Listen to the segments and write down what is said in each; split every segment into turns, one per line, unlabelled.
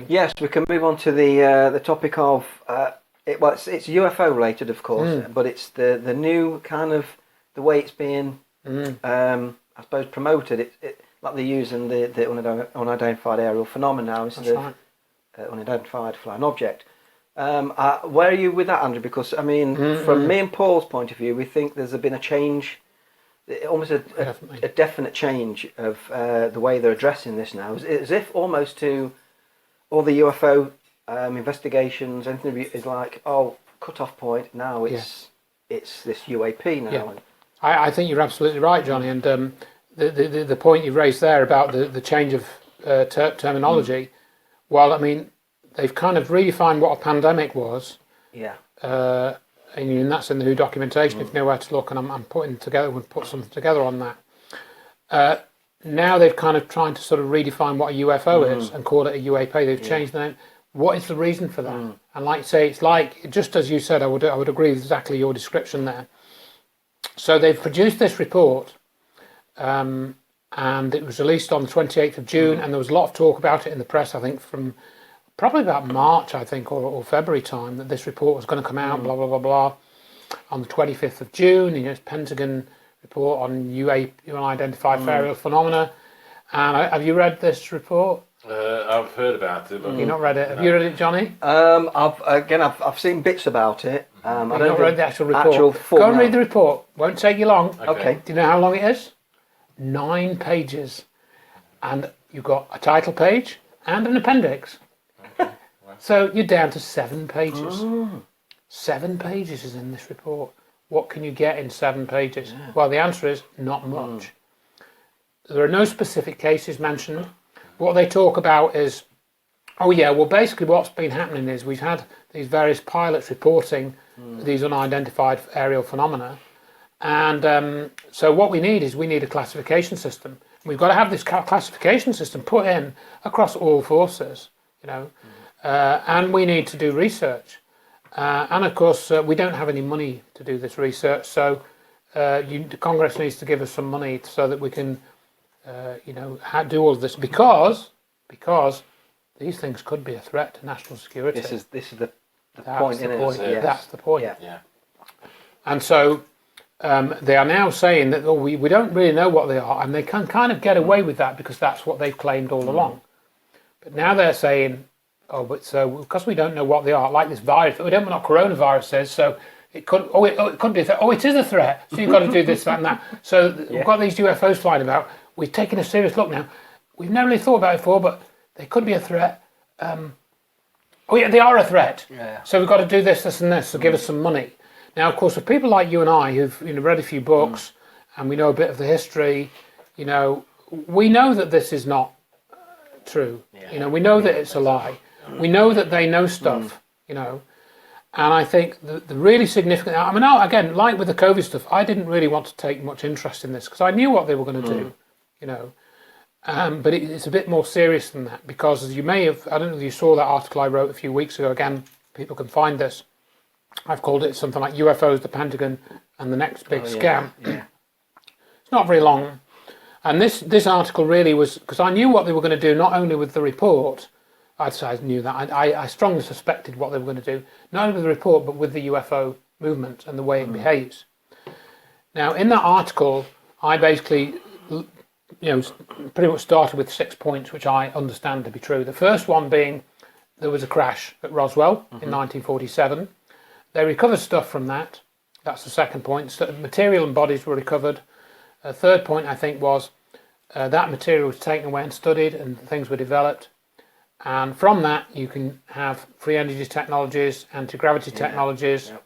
Yes, we can move on to the topic of it's UFO related, of course, but it's the new kind of the way it's being I suppose promoted. It like they're using the unidentified aerial phenomena. This is
right.
Unidentified flying object. Where are you with that, Andrew? Because I mean, from me and Paul's point of view, we think there's been a change, almost a definite change of the way they're addressing this now. As if almost to all the UFO investigations, anything is like, cut off point. Now it's this UAP now.
Yeah. I think you're absolutely right, Johnny. And the point you raised there about the change of terminology. Well, I mean, they've kind of redefined what a pandemic was.
Yeah.
And that's in the WHO documentation. If you know where to look, and I'm put something together on that. Now they've kind of trying to sort of redefine what a UFO is and call it a UAP. They've changed the name. What is the reason for that? And like you say, it's like, just as you said, I would agree with exactly your description there. So they've produced this report, and it was released on the 28th of June, and there was a lot of talk about it in the press, I think, from probably about March, I think, or February time, that this report was going to come out, blah, blah, blah, blah. On the 25th of June, it's Pentagon report on unidentified aerial phenomena. And have you read this report?
I've heard about it. But
you've not read it. Have you read it, Johnny?
I've seen bits about it. I don't
not read the actual report. Go and read the report. Won't take you long.
Okay.
Do you know how long it is? 9 pages. And you've got a title page and an appendix.
Okay. Well.
So you're down to 7 pages. 7 pages is in this report. What can you get in 7 pages? Yeah. Well, the answer is not much. There are no specific cases mentioned. What they talk about is, basically what's been happening is we've had these various pilots reporting these unidentified aerial phenomena. And so what we need a classification system. We've got to have this classification system put in across all forces, and we need to do research. And of course, we don't have any money to do this research, so the Congress needs to give us some money so that we can, do all of this because these things could be a threat to national security.
This is the point, isn't it?
Yes. That's the point.
Yeah.
And so they are now saying that we don't really know what they are, and they can kind of get away with that because that's what they've claimed all along. But now they're saying, because we don't know what they are, like this virus, we don't know what coronavirus is, so it could be a threat. It is a threat, so you've got to do this, that, and that. So we've got these UFOs flying about. We've taken a serious look now. We've never really thought about it before, but they could be a threat. They are a threat.
Yeah.
So we've got to do this, this, and this. So give us some money. Now, of course, for people like you and I who've read a few books and we know a bit of the history, we know that this is not true.
Yeah.
We know that it's a lie. We know that they know stuff. And I think the really significant. I mean, now again, like with the COVID stuff, I didn't really want to take much interest in this because I knew what they were going to do. But it's a bit more serious than that because, as you may have, I don't know if you saw that article I wrote a few weeks ago. Again, people can find this. I've called it something like UFOs, the Pentagon, and the next big scam.
Yeah.
It's not very long. And this article really was, because I knew what they were going to do, not only with the report, I knew that, I strongly suspected what they were going to do, not only with the report, but with the UFO movement and the way it behaves. Now, in that article, I basically, pretty much started with 6 points, which I understand to be true. The first one being there was a crash at Roswell in 1947. They recovered stuff from that. That's the second point. So material and bodies were recovered. A third point, I think, was that material was taken away and studied and things were developed. And from that, you can have free energy technologies, anti-gravity technologies.
Yep.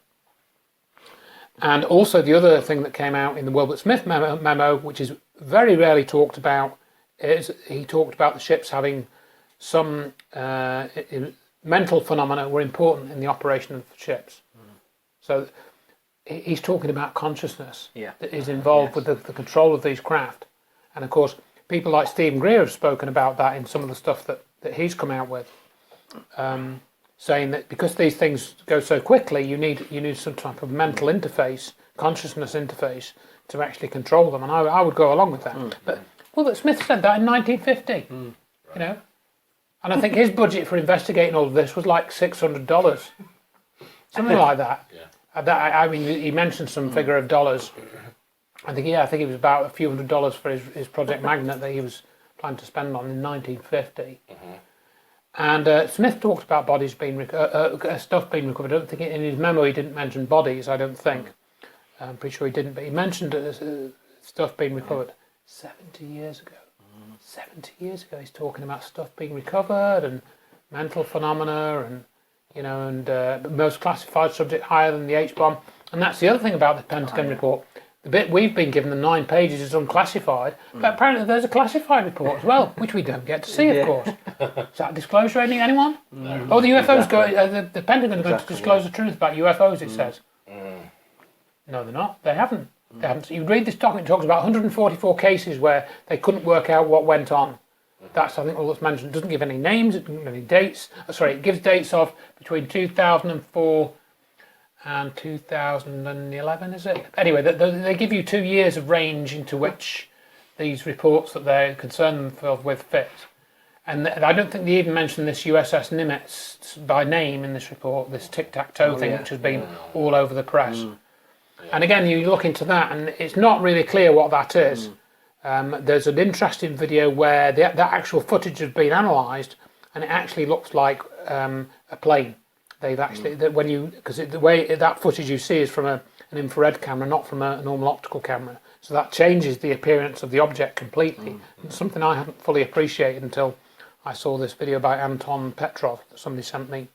And also the other thing that came out in the Wilbert Smith memo, which is very rarely talked about, is he talked about the ships having some mental phenomena were important in the operation of the ships. So he's talking about consciousness that is involved with the control of these craft. And of course, people like Stephen Greer have spoken about that in some of the stuff that he's come out with, saying that because these things go so quickly, you need some type of mental interface, consciousness interface, to actually control them. And I would go along with that. But Wilbert Smith said that in 1950. And I think his budget for investigating all of this was like $600, something like that.
Yeah.
I mean, he mentioned some figure of dollars. I think it was about a few $100s for his Project Magnet that he was planning to spend on in 1950. And Smith talked about bodies being stuff being recovered. I don't think in his memo he didn't mention bodies. I don't think. I'm pretty sure he didn't, but he mentioned stuff being recovered 70 years ago. 70 years ago, he's talking about stuff being recovered and mental phenomena, and and most classified subject higher than the H-bomb. And that's the other thing about the Pentagon report. The bit we've been given, the 9 pages, is unclassified, but apparently there's a classified report as well, which we don't get to see, of course. Is that disclosure ending, anyone? No. Oh, the UFOs the Pentagon is going to disclose the truth about UFOs, it says. No, they're not. They haven't. They haven't. You read this document, it talks about 144 cases where they couldn't work out what went on. That's, I think, all that's mentioned. It doesn't give any names, it doesn't give any dates. It gives dates of between 2004 and 2011, is it? Anyway, they give you 2 years of range into which these reports that they concern themselves with fit. And I don't think they even mention this USS Nimitz by name in this report, this tic-tac-toe thing, which has been all over the press. And again, you look into that, and it's not really clear what that is. There's an interesting video where that actual footage has been analysed, and it actually looks like a plane. They've actually because the way that footage you see is from an infrared camera, not from a normal optical camera. So that changes the appearance of the object completely. It's something I hadn't fully appreciated until I saw this video by Anton Petrov that somebody sent me.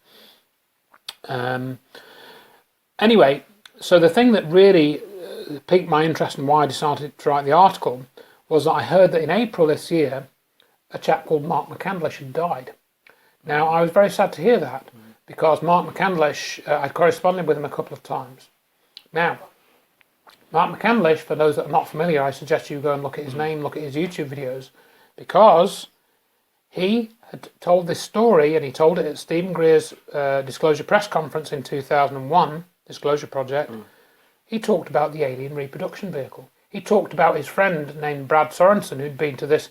Anyway, so the thing that really piqued my interest and why I decided to write the article was that I heard that in April this year, a chap called Mark McCandlish had died. Now, I was very sad to hear that, because Mark McCandlish, I'd corresponded with him a couple of times. Now, Mark McCandlish, for those that are not familiar, I suggest you go and look at his name, look at his YouTube videos, because he had told this story, and he told it at Stephen Greer's Disclosure Press Conference in 2001, Disclosure Project. He talked about the alien reproduction vehicle. He talked about his friend named Brad Sorensen, who'd been to this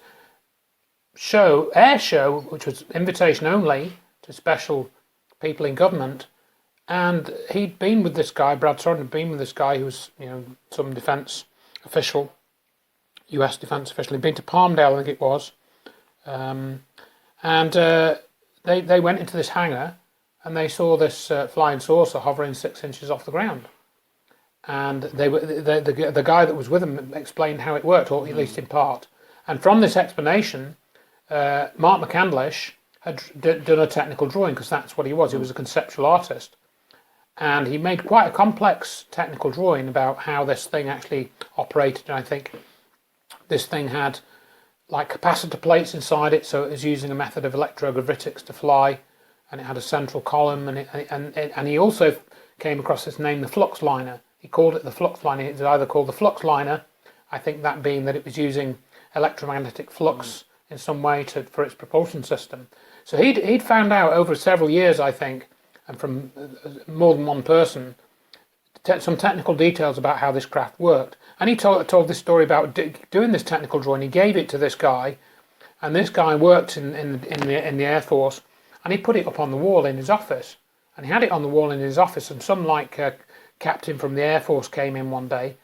air show, which was invitation only to special people in government, and he'd been with this guy, Brad Sorensen had been with this guy who was, some defence official, US defence official. He'd been to Palmdale, I think it was, and they went into this hangar, and they saw this flying saucer hovering 6 inches off the ground. And the guy that was with them explained how it worked, or at least in part. And from this explanation, Mark McCandlish had done a technical drawing, because that's what he was. He was a conceptual artist. And he made quite a complex technical drawing about how this thing actually operated. And I think this thing had like capacitor plates inside it, so it was using a method of electrogravitics to fly, and it had a central column, and he also came across this name, the flux liner. He called it the flux liner. It was either called the flux liner, I think that being that it was using electromagnetic flux in some way for its propulsion system. So he'd found out over several years, I think, and from more than one person, some technical details about how this craft worked. And he told this story about doing this technical drawing. He gave it to this guy, and this guy worked in the Air Force, and he put it up on the wall in his office. And he had it on the wall in his office, and some captain from the Air Force came in one day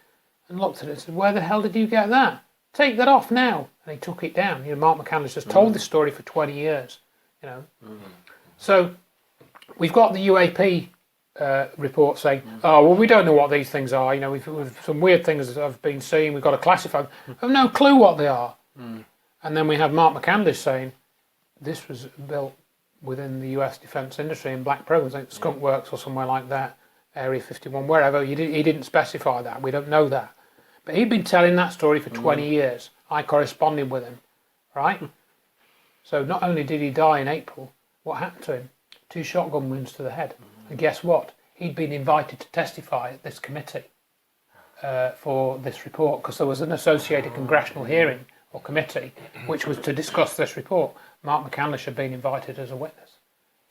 and looked at it and said, "Where the hell did you get that? Take that off now." And he took it down. Mark McCandlish has told this story for 20 years. So we've got the UAP report saying, "Oh, well, we don't know what these things are. We've some weird things that I've been seeing. We've got to classify them. I have no clue what they are." And then we have Mark McCandlish saying, "This was built within the US defence industry in black programs, like Skunk Works or somewhere like that, Area 51, wherever." He didn't specify that. We don't know that. But he'd been telling that story for 20 years. I corresponded with him, right? So not only did he die in April, what happened to him? 2 shotgun wounds to the head. And guess what? He'd been invited to testify at this committee for this report, because there was an associated congressional hearing or committee which was to discuss this report. Mark McCandlish had been invited as a witness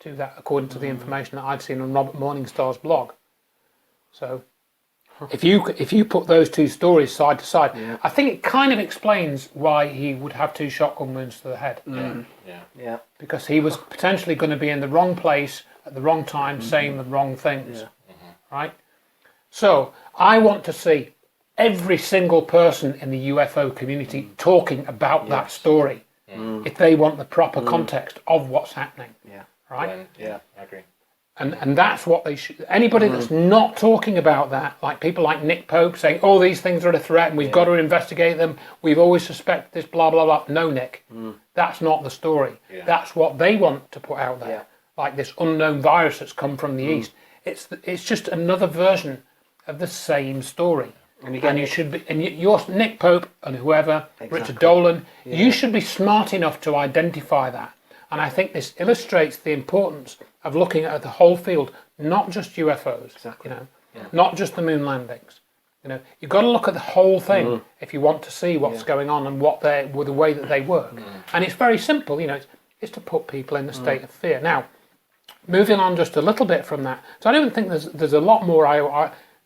to that, according to the information that I'd seen on Robert Morningstar's blog. So If you put those two stories side to side,
Yeah.
I think it kind of explains why he would have 2 shotgun wounds to the head.
Yeah.
Because he was potentially going to be in the wrong place at the wrong time, saying the wrong things. Right? So I want to see every single person in the UFO community talking about that story if they want the proper context of what's happening.
Yeah.
Right?
Yeah, I agree.
And that's what they should. Anybody that's not talking about that, like people like Nick Pope saying, "Oh, these things are a threat, and we've got to investigate them. We've always suspected this, blah blah blah." No, Nick, that's not the story.
Yeah.
That's what they want to put out there,
Yeah.
like this unknown virus that's come from the east. It's just another version of the same story.
And again,
you should be, and you're Nick Pope and whoever,
Exactly.
Richard Dolan. You should be smart enough to identify that. And I think this illustrates the importance of looking at the whole field, not just UFOs,
Exactly.
not just the moon landings. You've got to look at the whole thing if you want to see what's going on and what with the way that they work. And it's very simple, it's to put people in a state of fear. Now, moving on just a little bit from that, so I don't think there's a lot more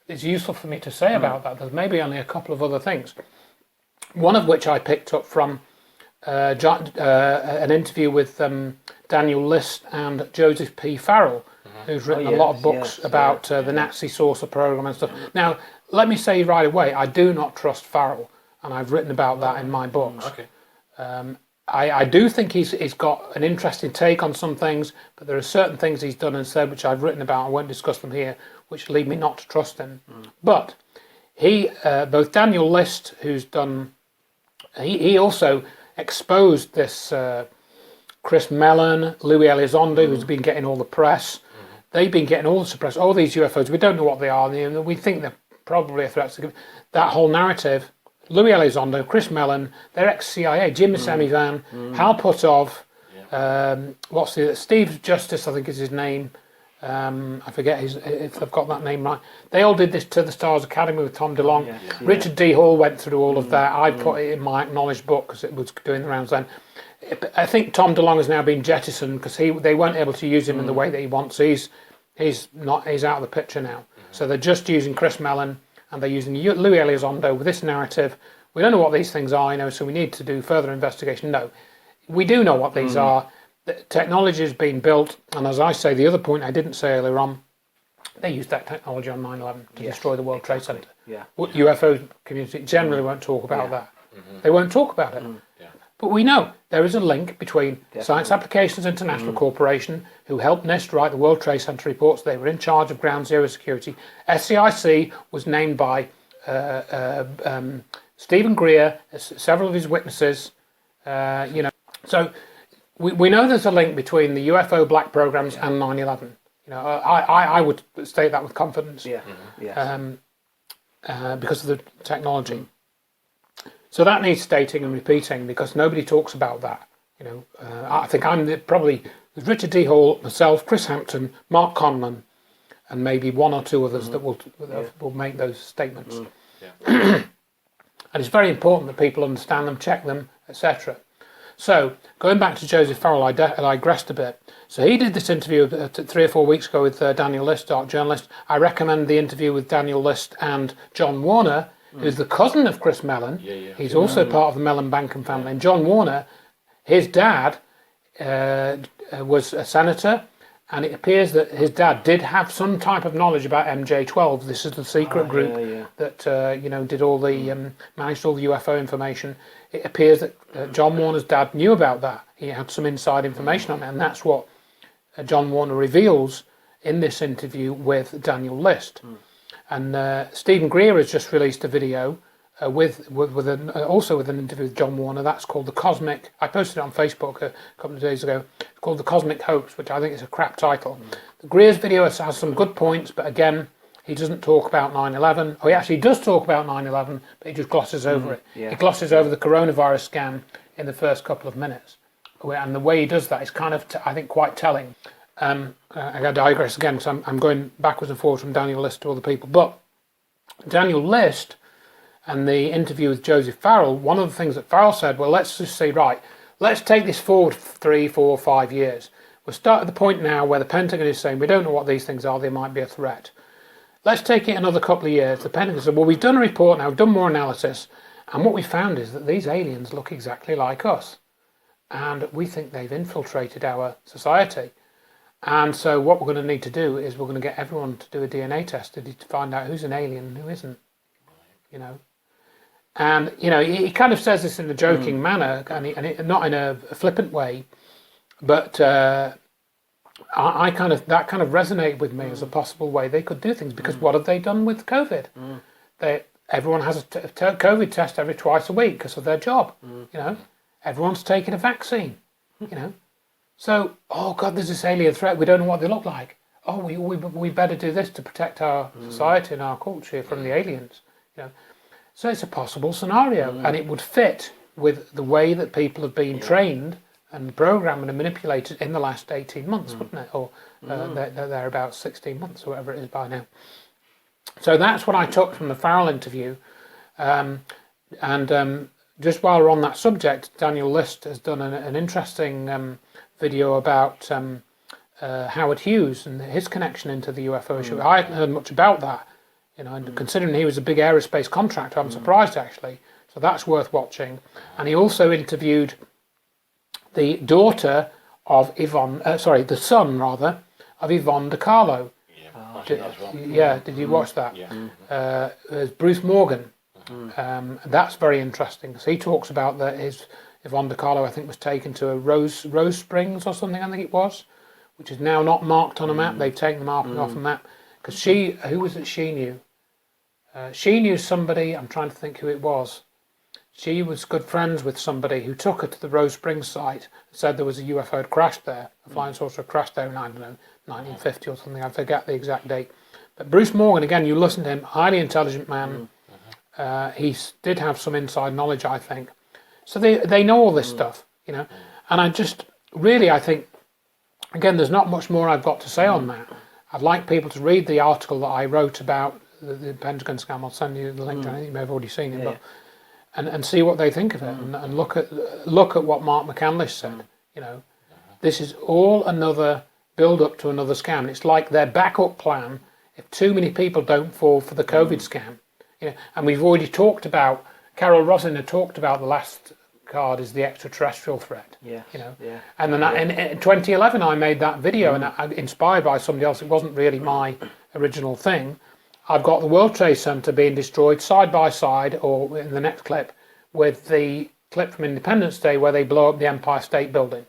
it's useful for me to say about that. There's maybe only a couple of other things. One of which I picked up from an interview with Daniel List and Joseph P. Farrell, who's written a lot of books about the Nazi saucer program and stuff. Now, let me say right away, I do not trust Farrell, and I've written about that in my books.
Okay.
I do think he's got an interesting take on some things, but there are certain things he's done and said which I've written about, I won't discuss them here, which lead me not to trust him. But both Daniel List, who's done, he also exposed this Chris Mellon, Louis Elizondo, who's been getting all the press. They've been getting all the press, all these UFOs. We don't know what they are. We think they're probably a threat. That whole narrative, Louis Elizondo, Chris Mellon, they're ex-CIA, Jim Semivan, Hal Puthoff, Steve Justice, I think is his name. I forget if I've got that name right. They all did this To the Stars Academy with Tom DeLonge. Richard D. Hall went through all of that. I put it in my acknowledged book because it was doing the rounds then. I think Tom DeLonge has now been jettisoned because they weren't able to use him in the way that he wants. He's out of the picture now. So they're just using Chris Mellon and they're using Louis Elizondo with this narrative. We don't know what these things are, so we need to do further investigation. No, we do know what these are. The technology has been built, and as I say, the other point I didn't say earlier on, they used that technology on 9/11 to destroy the World Trade Center.
Yeah.
UFO community generally won't talk about that. They won't talk about it. But we know there is a link between Science Applications International Corporation, who helped NIST write the World Trade Center reports. They were in charge of ground zero security. SCIC was named by Stephen Greer, several of his witnesses. So we know there's a link between the UFO black programs and 9/11. I would state that with confidence. Because of the technology. So that needs stating and repeating because nobody talks about that. I think I'm probably with Richard D. Hall, myself, Chris Hampton, Mark Conlon, and maybe one or two others that will make those statements. And it's very important that people understand them, check them, etc. So going back to Joseph Farrell, I digressed a bit. So he did this interview 3 or 4 weeks ago with Daniel List, art journalist. I recommend the interview with Daniel List and John Warner, who's the cousin of Chris Mellon. He's also part of the Mellon Bankham family. And John Warner, his dad was a senator, and it appears that his dad did have some type of knowledge about MJ12. This is the secret group that did all the managed all the UFO information. It appears that John Warner's dad knew about that. He had some inside information on it, and that's what John Warner reveals in this interview with Daniel List. And Stephen Greer has just released a video also with an interview with John Warner. That's called The Cosmic. I posted it on Facebook a couple of days ago. It's called The Cosmic Hoax, which I think is a crap title. The Greer's video has some good points, but again, he doesn't talk about 9/11. Oh, he actually does talk about 9/11, but he just glosses over it. He glosses over the coronavirus scam in the first couple of minutes. And the way he does that is kind of, I think, quite telling. I got to digress again because I'm going backwards and forwards from Daniel List to other people. But Daniel List and the interview with Joseph Farrell, one of the things that Farrell said, well, let's just say, right, let's take this forward 3, 4, 5 years. We'll start at the point now where the Pentagon is saying, we don't know what these things are, they might be a threat. let's take it another couple of years. The Pentagon said, well, we've done a report now, we've done more analysis, and what we found is that these aliens look exactly like us. And we think they've infiltrated our society. And so what we're going to need to do is we're going to get everyone to do a DNA test to find out who's an alien and who isn't, you know. And, you know, he kind of says this in a joking manner, and not in a flippant way, but that kind of resonated with me as a possible way they could do things, because what have they done with COVID? Everyone has a COVID test every twice a week because of their job, you know. Everyone's taking a vaccine, you know. So, oh God, there's this alien threat. We don't know what they look like. Oh, we better do this to protect our society and our culture from the aliens, you know. So it's a possible scenario, and it would fit with the way that people have been trained and programmed and manipulated in the last 18 months, wouldn't it? Or they're about 16 months or whatever it is by now. So that's what I took from the Farrell interview. Just while we're on that subject, Daniel List has done an interesting video about Howard Hughes and his connection into the UFO issue. I hadn't heard much about that, you know, and considering he was a big aerospace contractor, I'm surprised actually. So that's worth watching. And he also interviewed the daughter of the son rather of Yvonne DiCarlo. Did you watch that? Yeah. Bruce Morgan. That's very interesting because he talks about that his Yvonne DiCarlo, I think, was taken to a Rose Springs or something, I think it was, which is now not marked on a map. They've taken the marking off a map because who was it she knew? She knew somebody, I'm trying to think who it was. She was good friends with somebody who took her to the Rose Springs site and said there was a UFO had crashed there, a flying saucer had crashed there in, I don't know, 1950 or something, I forget the exact date. But Bruce Morgan, again, you listen to him, highly intelligent man. He did have some inside knowledge, I think. So they know all this stuff, you know. And I think, again, there's not much more I've got to say on that. I'd like people to read the article that I wrote about the Pentagon scam. I'll send you the link. I think you may have already seen it, but and see what they think of it, and look at what Mark McCandlish said. You know, this is all another build up to another scam. It's like their backup plan if too many people don't fall for the COVID scam. You know, and we've already talked about, Carol Rosin had talked about the last card is the extraterrestrial threat. Yeah. You know. Yeah. And then in 2011 I made that video, and I, inspired by somebody else. It wasn't really my original thing. I've got the World Trade Center being destroyed side by side, or in the next clip, with the clip from Independence Day where they blow up the Empire State Building.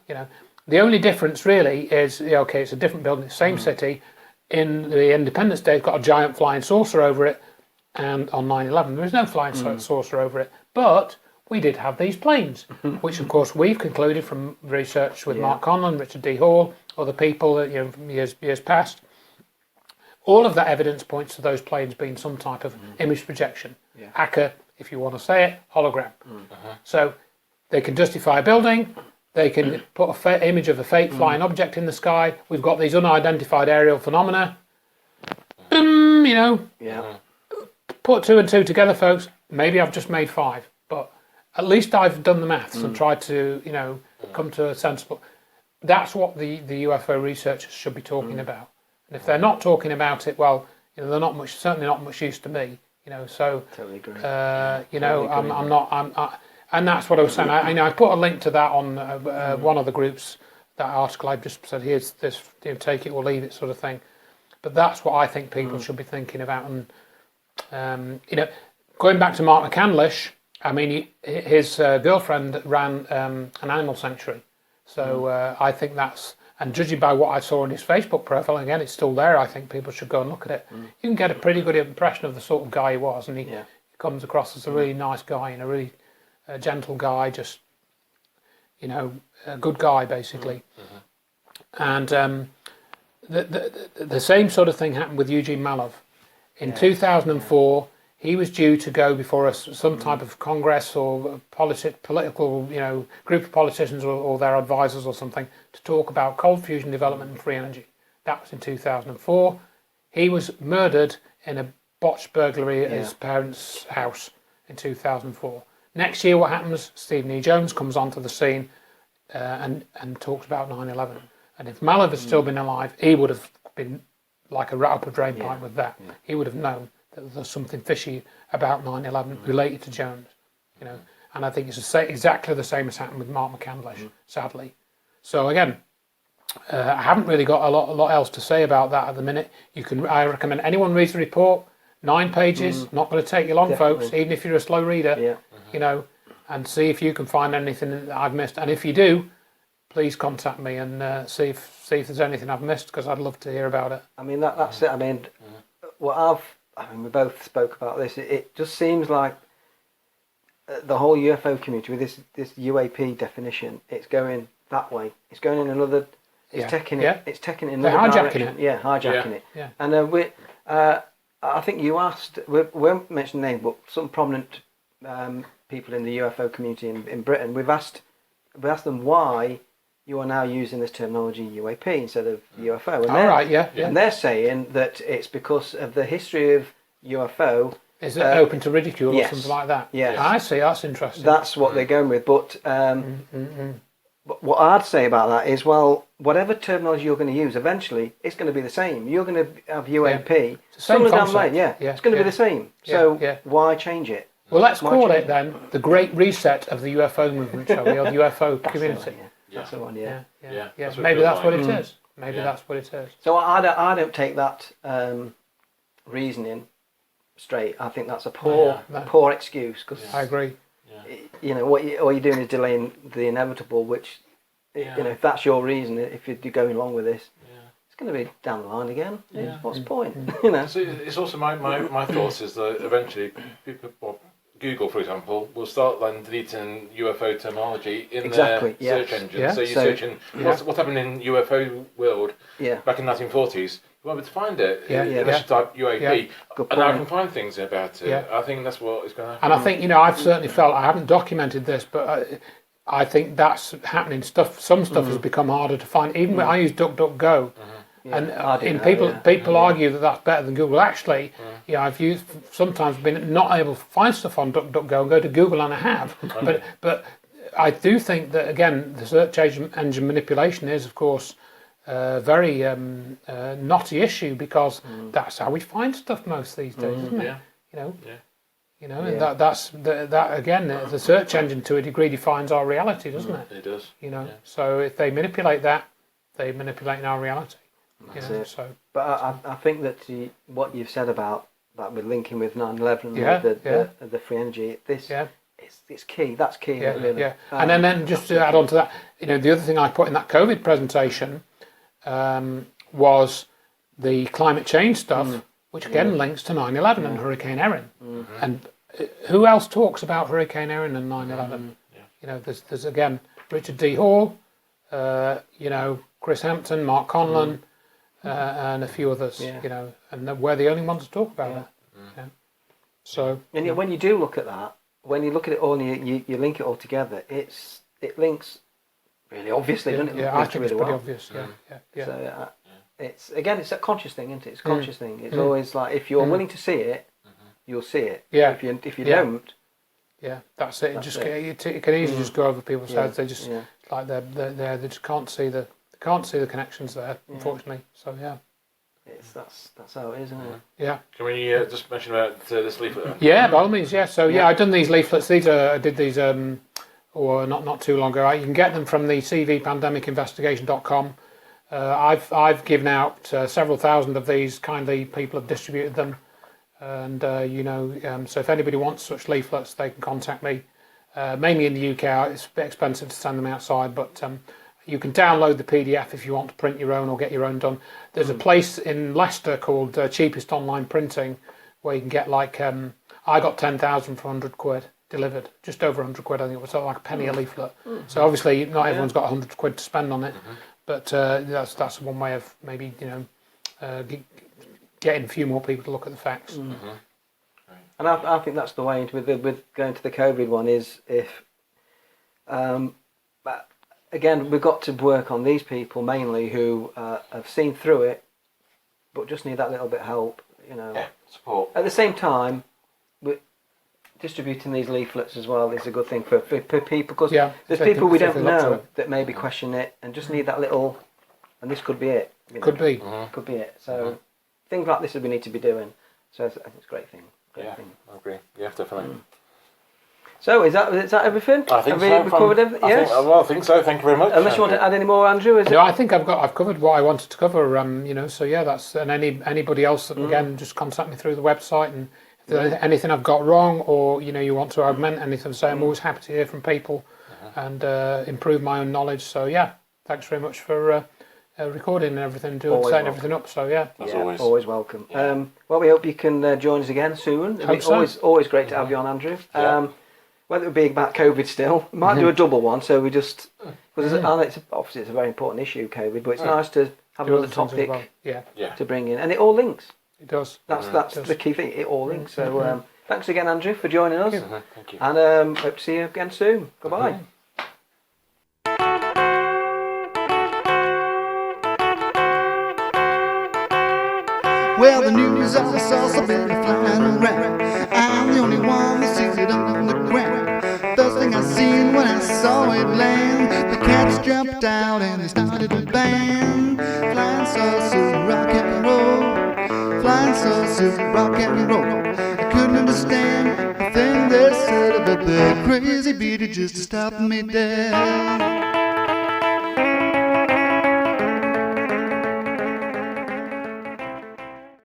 You know, the only difference really is, okay, it's a different building, same city. In the Independence Day, it's got a giant flying saucer over it, and on 9/11 there was no flying saucer over it. But we did have these planes, which of course we've concluded from research with Mark Conlon, Richard D. Hall, other people, you know, from years past. All of that evidence points to those planes being some type of image projection. ACA, if you want to say it, hologram. So they can justify a building, they can put an image of a fake flying object in the sky. We've got these unidentified aerial phenomena. Boom, you know. Put two and two together, folks. Maybe I've just made 5, but at least I've done the maths and tried to, you know, come to a sensible. That's what the UFO researchers should be talking about. And if they're not talking about it, well, you know, they're certainly not much use to me, you know. So,
totally agree.
You know, and that's what I was saying. I put a link to that on one of the groups. That article I just said, here's this, you know, take it or leave it, sort of thing. But that's what I think people should be thinking about. And you know, going back to Mark McCandlish, I mean, his girlfriend ran an animal sanctuary, so I think that's. And judging by what I saw on his Facebook profile, again, it's still there. I think people should go and look at it. You can get a pretty good impression of the sort of guy he was, and he comes across as a really nice guy and a really gentle guy, just, you know, a good guy basically. And the same sort of thing happened with Eugene Malov. In 2004, he was due to go before some type of Congress or political, you know, group of politicians or their advisors or something to talk about cold fusion development and free energy. That was in 2004. He was murdered in a botched burglary at his parents' house in 2004. Next year, what happens? Stephen E. Jones comes onto the scene and talks about 9/11. And if Malov had still been alive, he would have been like a rat up a drain pipe
Yeah.
with that. He would have known that there's something fishy about 9/11 related to Jones, you know. And I think it's exactly the same as happened with Mark McCandlish, sadly. So again, I haven't really got a lot else to say about that at the minute. I recommend anyone reads the report. 9 pages, not going to take you long,
Definitely.
folks. Even if you're a slow reader,
Yeah.
you know, and see if you can find anything that I've missed. And if you do, please contact me and see if there's anything I've missed, because I'd love to hear about it.
I mean, that's it. I mean, we both spoke about this. It just seems like the whole UFO community with this UAP definition, it's going that way. It's going in another. It's taking it. It's taking it in another
hijacking
direction.
it.
Yeah, hijacking it.
Yeah.
And I think you asked. We won't mention names, but some prominent people in the UFO community in Britain. We asked them why you are now using this terminology UAP instead of UFO. And And they're saying that it's because of the history of UFO.
Is it open to ridicule or something like that?
Yes.
I see. That's interesting.
That's what they're going with. But but what I'd say about that is, well, whatever terminology you're going to use, eventually it's going to be the same. You're going to have UAP.
Same
Down the
concept.
line, it's going to be the same. So why change it?
Well, let's call it then the Great Reset of the UFO movement, shall we, or the UFO community.
That's the one, yeah.
Maybe that's what it is. Maybe that's what it is.
So I don't take that reasoning straight. I think that's a poor excuse, because
I agree.
You know all you're doing is delaying the inevitable. Which you know, if that's your reason, if you're going along with this, it's going to be down the line again. What's the point? You know.
So it's also my thoughts is that eventually people, Google, for example, will start then deleting UFO terminology in their search engine.
Yeah.
So you're searching what's happened in UFO world back in the 1940s. You won't be able to find it unless you type UAP. And now I can find things about it. I think that's what is going to happen.
And I think, you know, I've certainly felt, I haven't documented this, but I think that's happening. Some stuff has become harder to find. Even when I use DuckDuckGo, and people argue that that's better than Google. Actually, I've sometimes been not able to find stuff on DuckDuckGo and go to Google, and I have. But I do think that, again, the search engine manipulation is, of course, very knotty issue, because that's how we find stuff most these days, isn't it? You know, and that again, the search engine to a degree defines our reality, doesn't it?
It does.
You know, so if they manipulate that, they manipulate our reality.
That's it. So, but I think that what you've said about that with linking with 9/11, the free energy, it's key. That's key. Really.
Yeah. And then just to add on to that, you know, the other thing I put in that COVID presentation was the climate change stuff, which again links to 9/11 and Hurricane Erin. And who else talks about Hurricane Erin and 9/11? You know, there's again Richard D. Hall, you know, Chris Hampton, Mark Conlon, and a few others. You know, and we're the only ones to talk about it. So,
and yet when you do look at that, when you look at it all and you link it all together, it links really obviously, doesn't it?
Yeah, I think it's pretty obvious.
So it's a conscious thing, isn't it? It's a conscious thing. It's always like, if you're willing to see it, you'll see it.
Yeah.
If you don't.
Yeah, that's it. It can easily just go over people's heads. They just like they just can't see the connections there, unfortunately. So
that's how it is, isn't it?
Yeah.
Can we just mention about this leaflet?
Yeah, by all means. Yeah. So I've done these leaflets. I did these or not too long ago. You can get them from the cvpandemicinvestigation.com. I've given out several thousand of these. Kindly, people have distributed them, and so if anybody wants such leaflets, they can contact me. Mainly in the UK, it's a bit expensive to send them outside, but you can download the PDF if you want to print your own or get your own done. There's a place in Leicester called Cheapest Online Printing, where you can get I got 10,000 for £100 delivered, just over £100. I think it was like a penny a leaflet. So obviously not everyone's got £100 to spend on it, but that's one way of maybe getting a few more people to look at the facts.
And I think that's the way with going to the COVID one is if. But again, we've got to work on these people mainly who have seen through it, but just need that little bit of help. You know,
support.
At the same time, distributing these leaflets as well is a good thing for people, because there's people we don't know that maybe question it and just need that little, and this could be it.
Could be.
Could be it. So things like this that we need to be doing. So I think it's a great thing. Thing.
I agree. Yeah, definitely.
So is that everything?
I think
Have we covered everything? Yes.
I think so. Thank you very much.
Unless you want to add any more, Andrew?
No, I think I've covered what I wanted to cover. So yeah, that's and anybody else that again just contact me through the website, and if there's anything I've got wrong, or you want to augment anything, so I'm always happy to hear from people and improve my own knowledge. So yeah, thanks very much for recording and everything, setting everything up. So yeah,
always welcome. Well, we hope you can join us again soon. It's always great to have you on, Andrew. Whether it be about COVID still, we might do a double one. So we just because obviously it's a very important issue, COVID, but it's nice to have another topic to bring in, and it all links.
It does.
That's the key thing. It all links. So thanks again, Andrew, for joining us.
Thank you.
And hope to see you again soon. Goodbye.
Well, the news all saw somebody flying around. I'm the only one that sees it on the ground. First thing I seen when I saw it land, the cats jumped out and they started to bang. Flying saucers, rock and roll. Flying saucers, rock and roll. I couldn't understand the thing they said, but the crazy beat it just to stop me dead.